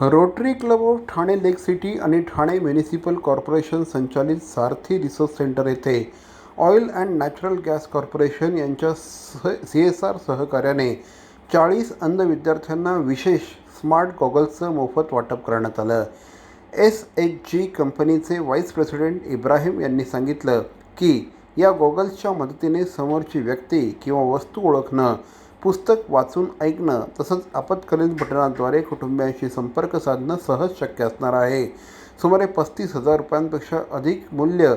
Rotary club of Thane lake city आणि Thane municipal corporation संचालित सारथी resource centre येथे oil and natural gas corporation यांच्या CSR सहकार्याने 40 अंध विद्यार्थ्यांना विशेष स्मार्ट गॉगल्सचं मोफत वाटप करण्यात आलं. SHG कंपनीचे व्हाईस प्रेसिडेंट इब्राहिम यांनी सांगितलं की या गॉगल्सच्या मदतीने समोरची व्यक्ती किंवा वस्तू ओळखणं, पुस्तक वाचून ऐकणं तसंच आपत्कालीन बटनाद्वारे कुटुंबियांशी संपर्क साधणं सहज शक्य असणार आहे. सुमारे 35,000 रुपयांपेक्षा अधिक मूल्य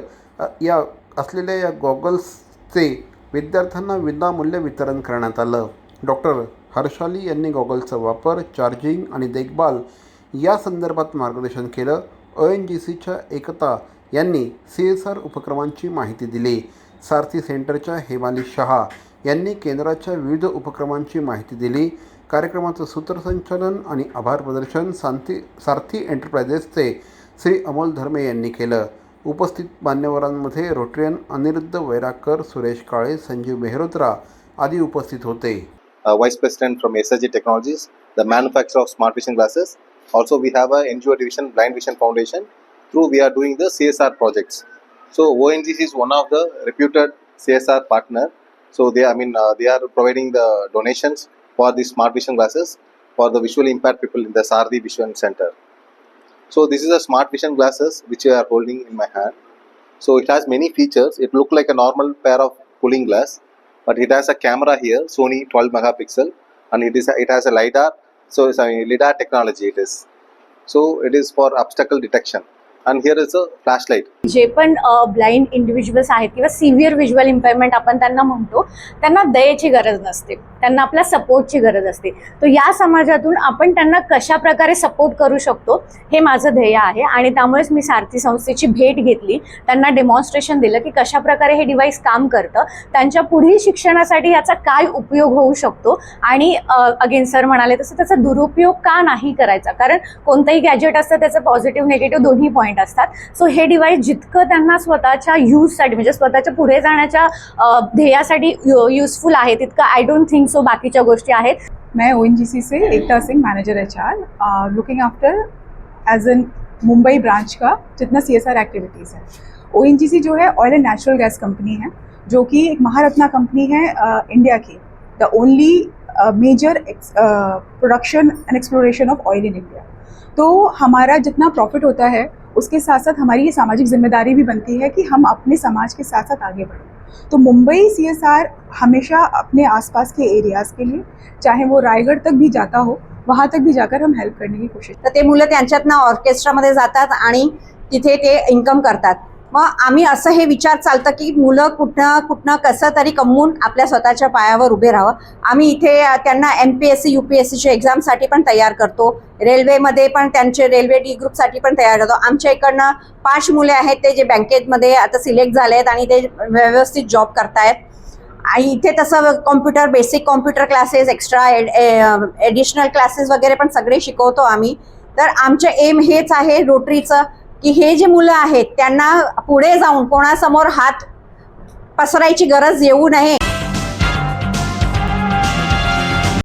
असलेल्या या गॉगल्सचे विद्यार्थ्यांना विनामूल्य वितरण करण्यात आलं. डॉक्टर हर्षाली यांनी गॉगल्सचा वापर, चार्जिंग आणि देखभाल या संदर्भात मार्गदर्शन केलं. ONGCच्या एकता यांनी CSR उपक्रमांची माहिती दिली. सारथी सेंटरच्या हेमाली शहा यांनी केंद्राच्या विविध उपक्रमांची माहिती दिली. कार्यक्रमाचं सूत्रसंचालन आणि आभार प्रदर्शन सारथी एंटरप्राइजेसचे श्री अमोल धर्मे यांनी केलं. उपस्थित मान्यवरांमध्ये रोटरियन अनिरुद्ध वैराकर, सुरेश काळे, संजीव मेहरोत्रा आदी उपस्थित होते. Vice President from SHG Technologies, the manufacturer of smart vision glasses. Also, we have a NGO division, Blind Vision Foundation. Through we are doing the CSR projects. So ONGC is one of the reputed CSR partner. So they are providing the donations for the smart vision glasses for the visually impaired people in the Sarthi Vision Center. So this is a smart vision glasses which I are holding in my hand. So it has many features. It looks like a normal pair of cooling glass, but it has a camera here, Sony 12 megapixel, and it has a LiDAR. So it's a LiDAR technology it is. So it is for obstacle detection. And here is a flashlight. जे पण blind individuals आहेत किंवा severe visual इम्पेअरमेंट आपण त्यांना म्हणतो, त्यांना दयेची गरज नसते, त्यांना आपल्या सपोर्टची गरज असते. तो या समाजातून आपण त्यांना कशा प्रकारे सपोर्ट करू शकतो हे माझं ध्येय आहे. आणि त्यामुळेच मी सारथी संस्थेची भेट घेतली, त्यांना डेमॉन्स्ट्रेशन दिलं की कशा प्रकारे हे डिव्हाइस काम करतं, त्यांच्या पुढील शिक्षणासाठी याचा काय उपयोग होऊ शकतो. आणि अगेन सर म्हणाले तसं त्याचा दुरुपयोग का नाही करायचा, कारण कोणतंही गॅजेट असतं त्याचं पॉझिटिव्ह निगेटिव्ह दोन्ही पॉईंट असतात. सो हे डिव्हाइस जितकं त्यांना स्वतःच्या यूजसाठी म्हणजे स्वतःच्या पुढे जाण्याच्या ध्येयासाठी युजफुल आहे तितकं आय डोंट थिंक सो बाकीच्या गोष्टी आहेत. मैं ONGC से Ekta Singh, manager HR, looking after as an Mumbai branch का जितना CSR एक्टिविटीज़ है. ONGC जो है oil and natural gas company है, जो कि एक महारत्ना कंपनी है इंडिया की, the only major production and exploration of oil in India. तो हमारा जितना प्रॉफिट होता है उसके साथ साथ हमारी ये सामाजिक जिम्मेदारी भी बनती है कि हम अपने समाज के साथ साथ आगे बढ़ें. तो मुंबई CSR हमेशा अपने आसपास के एरियाज़ के लिए, चाहे वो रायगढ़ तक भी जाता हो, वहाँ तक भी जाकर हम हेल्प करने की कोशिश. तर ते मुलं त्यांच्यातनं ऑर्केस्ट्रामध्ये जातात आणि तिथे ते इन्कम करतात. मग आम्ही असं हे विचार चालतं की मुलं कुठनं कसं तरी कमवून आपल्या स्वतःच्या पायावर उभे राहावं. आम्ही इथे त्यांना MPSC UPSCच्या एक्झामसाठी पण तयार करतो, रेल्वेमध्ये पण त्यांचे रेल्वे D ग्रुपसाठी पण तयार करतो. आमच्या इकडनं 5 मुले आहेत ते जे बँकेमध्ये आता सिलेक्ट झाले आहेत आणि ते व्यवस्थित जॉब करतायत. आणि इथे तसं basic computer classes, extra additional classes वगैरे पण सगळे शिकवतो आम्ही. तर आमचं एम हेच आहे रोटरीचं की हे जे मुलं आहेत त्यांना पुढे जाऊन कोणासमोर हात पसरायची गरज येऊ नये.